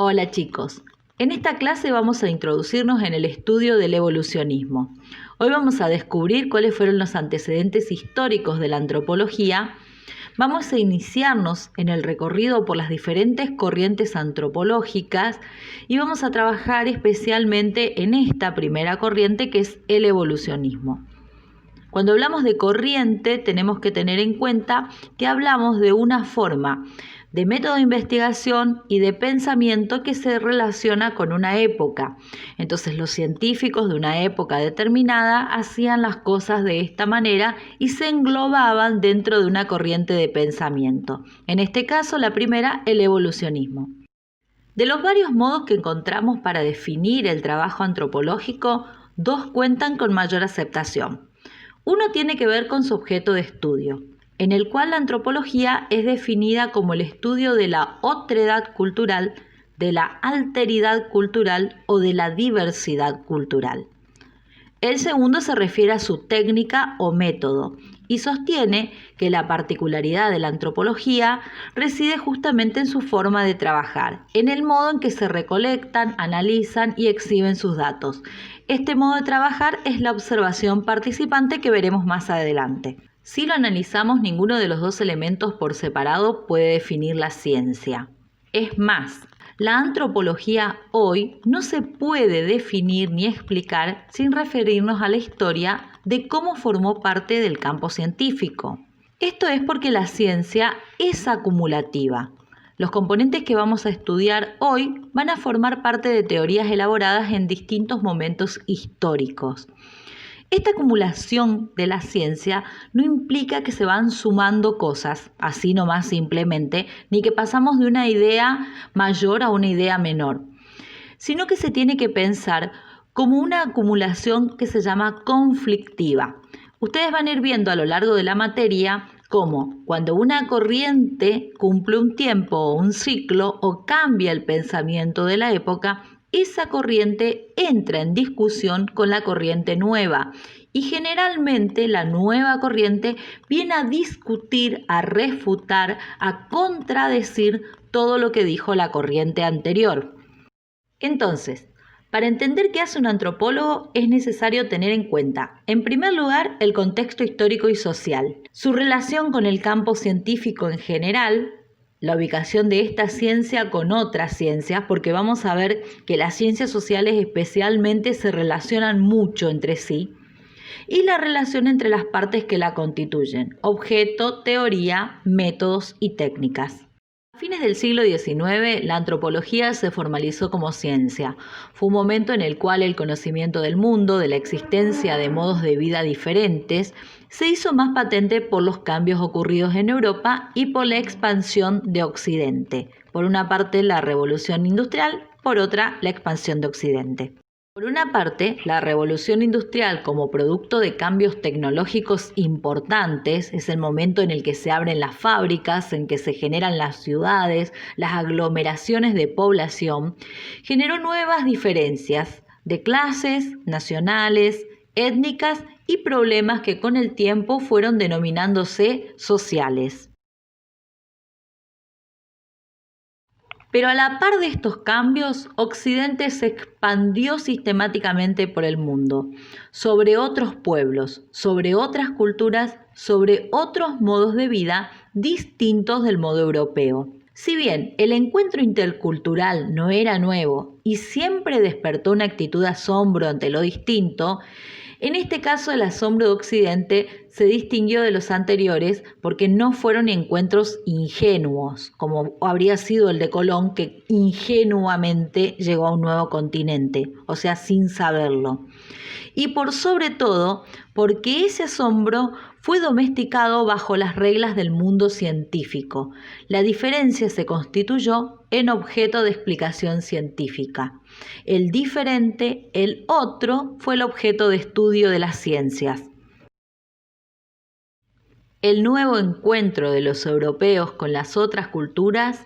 Hola chicos, en esta clase vamos a introducirnos en el estudio del evolucionismo. Hoy vamos a descubrir cuáles fueron los antecedentes históricos de la antropología. Vamos a iniciarnos en el recorrido por las diferentes corrientes antropológicas y vamos a trabajar especialmente en esta primera corriente que es el evolucionismo. Cuando hablamos de corriente tenemos que tener en cuenta que hablamos de una forma de método de investigación y de pensamiento que se relaciona con una época. Entonces los científicos de una época determinada hacían las cosas de esta manera y se englobaban dentro de una corriente de pensamiento. En este caso, la primera, el evolucionismo. De los varios modos que encontramos para definir el trabajo antropológico, dos cuentan con mayor aceptación. Uno tiene que ver con su objeto de estudio, en el cual la antropología es definida como el estudio de la otredad cultural, de la alteridad cultural o de la diversidad cultural. El segundo se refiere a su técnica o método y sostiene que la particularidad de la antropología reside justamente en su forma de trabajar, en el modo en que se recolectan, analizan y exhiben sus datos. Este modo de trabajar es la observación participante que veremos más adelante. Si lo analizamos, ninguno de los dos elementos por separado puede definir la ciencia. Es más, la antropología hoy no se puede definir ni explicar sin referirnos a la historia de cómo formó parte del campo científico. Esto es porque la ciencia es acumulativa. Los componentes que vamos a estudiar hoy van a formar parte de teorías elaboradas en distintos momentos históricos. Esta acumulación de la ciencia no implica que se van sumando cosas, así nomás simplemente, ni que pasamos de una idea mayor a una idea menor, sino que se tiene que pensar como una acumulación que se llama conflictiva. Ustedes van a ir viendo a lo largo de la materia cómo cuando una corriente cumple un tiempo o un ciclo o cambia el pensamiento de la época, esa corriente entra en discusión con la corriente nueva y generalmente la nueva corriente viene a discutir, a refutar, a contradecir todo lo que dijo la corriente anterior. Entonces, para entender qué hace un antropólogo es necesario tener en cuenta, en primer lugar, el contexto histórico y social, su relación con el campo científico en general, la ubicación de esta ciencia con otras ciencias, porque vamos a ver que las ciencias sociales especialmente se relacionan mucho entre sí, y la relación entre las partes que la constituyen, objeto, teoría, métodos y técnicas. A fines del siglo XIX, la antropología se formalizó como ciencia. Fue un momento en el cual el conocimiento del mundo, de la existencia de modos de vida diferentes, se hizo más patente por los cambios ocurridos en Europa y por la expansión de Occidente. Por una parte, la revolución industrial, por otra, la expansión de Occidente. Por una parte, la revolución industrial como producto de cambios tecnológicos importantes es el momento en el que se abren las fábricas, en que se generan las ciudades, las aglomeraciones de población, generó nuevas diferencias de clases, nacionales, étnicas y problemas que con el tiempo fueron denominándose sociales. Pero a la par de estos cambios, Occidente se expandió sistemáticamente por el mundo, sobre otros pueblos, sobre otras culturas, sobre otros modos de vida distintos del modo europeo. Si bien el encuentro intercultural no era nuevo y siempre despertó una actitud de asombro ante lo distinto, en este caso el asombro de Occidente se distinguió de los anteriores porque no fueron encuentros ingenuos, como habría sido el de Colón, que ingenuamente llegó a un nuevo continente, o sea, sin saberlo. Y por sobre todo, porque ese asombro fue domesticado bajo las reglas del mundo científico. La diferencia se constituyó en objeto de explicación científica. El diferente, el otro, fue el objeto de estudio de las ciencias. El nuevo encuentro de los europeos con las otras culturas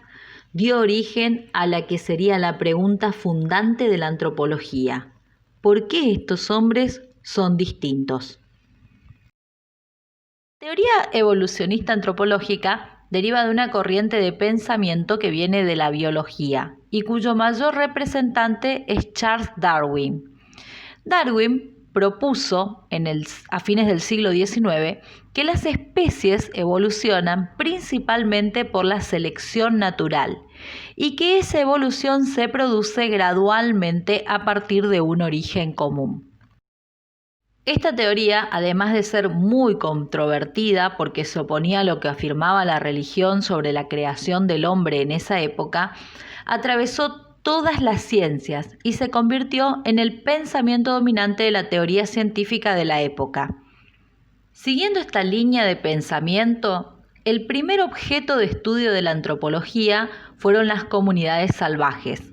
dio origen a la que sería la pregunta fundante de la antropología. ¿Por qué estos hombres son distintos? La teoría evolucionista antropológica deriva de una corriente de pensamiento que viene de la biología, y cuyo mayor representante es Charles Darwin. Darwin propuso a fines del siglo XIX que las especies evolucionan principalmente por la selección natural y que esa evolución se produce gradualmente a partir de un origen común. Esta teoría, además de ser muy controvertida porque se oponía a lo que afirmaba la religión sobre la creación del hombre en esa época, atravesó todas las ciencias y se convirtió en el pensamiento dominante de la teoría científica de la época. Siguiendo esta línea de pensamiento, el primer objeto de estudio de la antropología fueron las comunidades salvajes.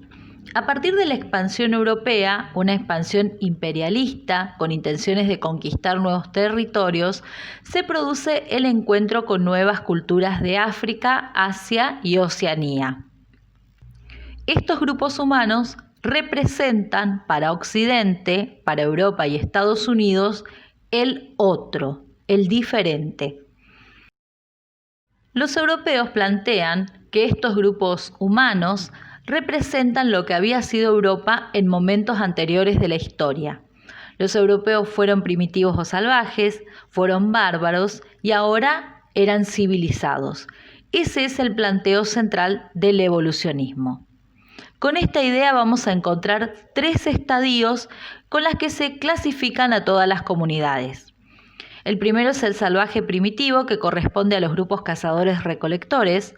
A partir de la expansión europea, una expansión imperialista con intenciones de conquistar nuevos territorios, se produce el encuentro con nuevas culturas de África, Asia y Oceanía. Estos grupos humanos representan para Occidente, para Europa y Estados Unidos, el otro, el diferente. Los europeos plantean que estos grupos humanos representan lo que había sido Europa en momentos anteriores de la historia. Los europeos fueron primitivos o salvajes, fueron bárbaros y ahora eran civilizados. Ese es el planteo central del evolucionismo. Con esta idea vamos a encontrar 3 estadios con las que se clasifican a todas las comunidades. El primero es el salvaje primitivo, que corresponde a los grupos cazadores-recolectores.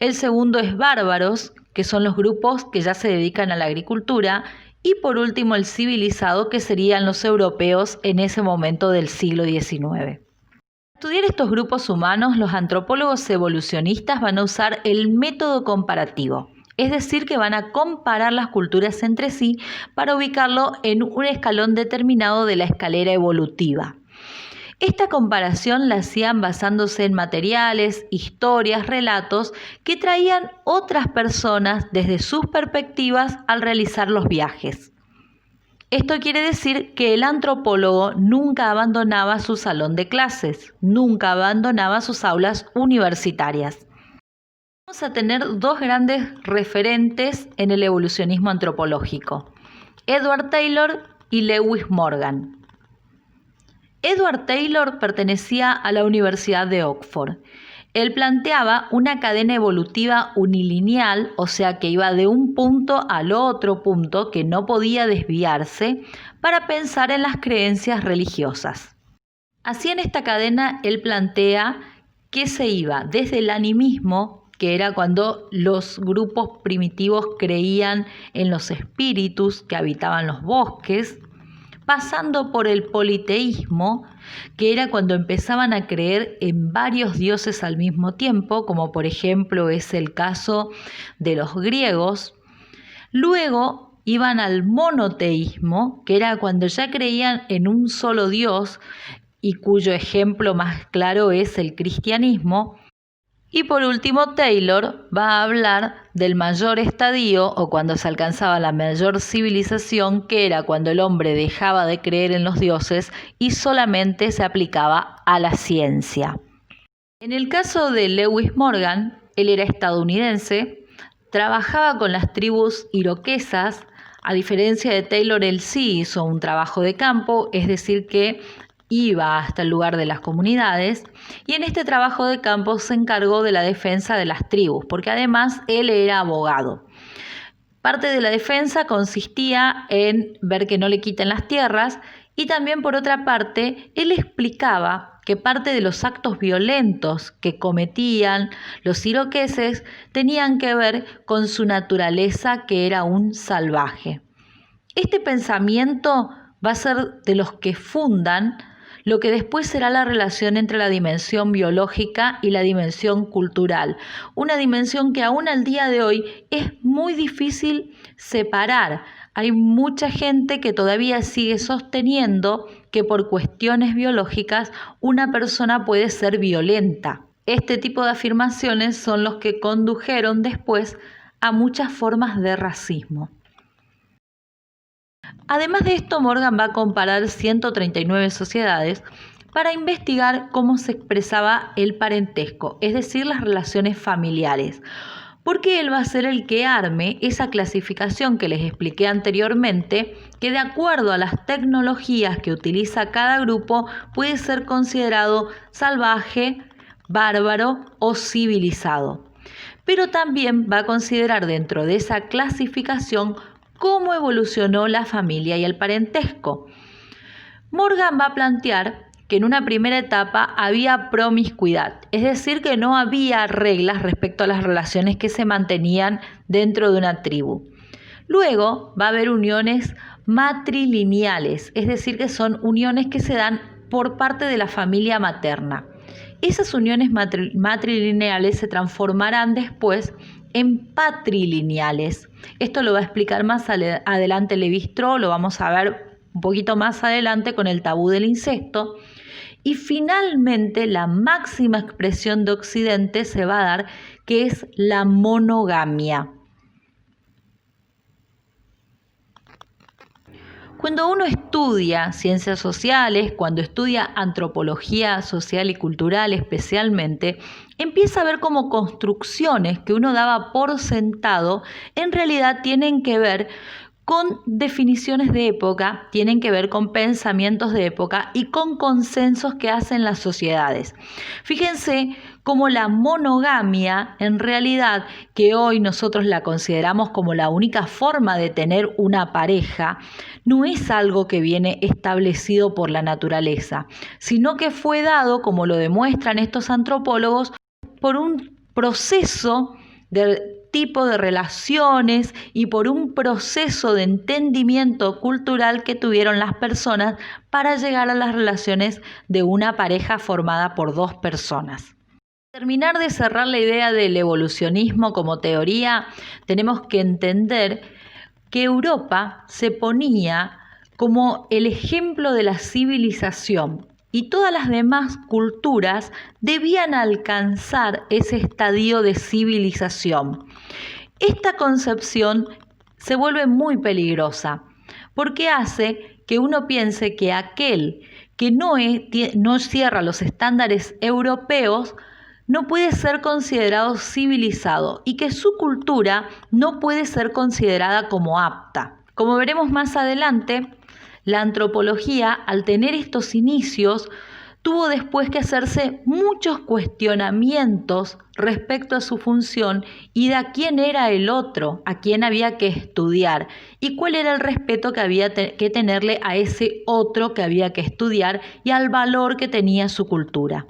El segundo es bárbaros, que son los grupos que ya se dedican a la agricultura. Y por último el civilizado, que serían los europeos en ese momento del siglo XIX. Para estudiar estos grupos humanos, los antropólogos evolucionistas van a usar el método comparativo. Es decir, que van a comparar las culturas entre sí para ubicarlo en un escalón determinado de la escalera evolutiva. Esta comparación la hacían basándose en materiales, historias, relatos que traían otras personas desde sus perspectivas al realizar los viajes. Esto quiere decir que el antropólogo nunca abandonaba su salón de clases, nunca abandonaba sus aulas universitarias. Vamos a tener 2 grandes referentes en el evolucionismo antropológico, Edward Taylor y Lewis Morgan. Edward Taylor pertenecía a la Universidad de Oxford. Él planteaba una cadena evolutiva unilineal, o sea que iba de un punto al otro punto que no podía desviarse, para pensar en las creencias religiosas. Así, en esta cadena él plantea que se iba desde el animismo, que era cuando los grupos primitivos creían en los espíritus que habitaban los bosques, pasando por el politeísmo, que era cuando empezaban a creer en varios dioses al mismo tiempo, como por ejemplo es el caso de los griegos. Luego iban al monoteísmo, que era cuando ya creían en un solo dios, y cuyo ejemplo más claro es el cristianismo. Y por último, Taylor va a hablar del mayor estadio, o cuando se alcanzaba la mayor civilización, que era cuando el hombre dejaba de creer en los dioses y solamente se aplicaba a la ciencia. En el caso de Lewis Morgan, él era estadounidense, trabajaba con las tribus iroquesas. A diferencia de Taylor, él sí hizo un trabajo de campo, es decir que iba hasta el lugar de las comunidades, y en este trabajo de campo se encargó de la defensa de las tribus, porque además él era abogado. Parte de la defensa consistía en ver que no le quiten las tierras, y también por otra parte él explicaba que parte de los actos violentos que cometían los iroqueses tenían que ver con su naturaleza, que era un salvaje. Este pensamiento va a ser de los que fundan lo que después será la relación entre la dimensión biológica y la dimensión cultural. Una dimensión que aún al día de hoy es muy difícil separar. Hay mucha gente que todavía sigue sosteniendo que por cuestiones biológicas una persona puede ser violenta. Este tipo de afirmaciones son los que condujeron después a muchas formas de racismo. Además de esto, Morgan va a comparar 139 sociedades para investigar cómo se expresaba el parentesco, es decir, las relaciones familiares. porque él va a ser el que arme esa clasificación que les expliqué anteriormente, que de acuerdo a las tecnologías que utiliza cada grupo puede ser considerado salvaje, bárbaro o civilizado. Pero también va a considerar dentro de esa clasificación cómo evolucionó la familia y el parentesco. Morgan va a plantear que en una primera etapa había promiscuidad, es decir, que no había reglas respecto a las relaciones que se mantenían dentro de una tribu. Luego va a haber uniones matrilineales, es decir, que son uniones que se dan por parte de la familia materna. Esas uniones matrilineales se transformarán después en patrilineales. Esto lo va a explicar más adelante Lévi-Strauss, lo vamos a ver un poquito más adelante con el tabú del incesto. Y finalmente la máxima expresión de Occidente se va a dar, que es la monogamia. Cuando uno estudia ciencias sociales, cuando estudia antropología social y cultural especialmente, empieza a ver cómo construcciones que uno daba por sentado en realidad tienen que ver con definiciones de época, tienen que ver con pensamientos de época y con consensos que hacen las sociedades. Fíjense cómo la monogamia, en realidad, que hoy nosotros la consideramos como la única forma de tener una pareja, no es algo que viene establecido por la naturaleza, sino que fue dado, como lo demuestran estos antropólogos, por un proceso de tipo de relaciones y por un proceso de entendimiento cultural que tuvieron las personas para llegar a las relaciones de una pareja formada por dos personas. Para terminar de cerrar la idea del evolucionismo como teoría, tenemos que entender que Europa se ponía como el ejemplo de la civilización y todas las demás culturas debían alcanzar ese estadio de civilización. Esta concepción se vuelve muy peligrosa porque hace que uno piense que aquel que no cierra los estándares europeos no puede ser considerado civilizado y que su cultura no puede ser considerada como apta. Como veremos más adelante, la antropología, al tener estos inicios, tuvo después que hacerse muchos cuestionamientos respecto a su función y de a quién era el otro, a quién había que estudiar y cuál era el respeto que había que tenerle a ese otro que había que estudiar y al valor que tenía su cultura.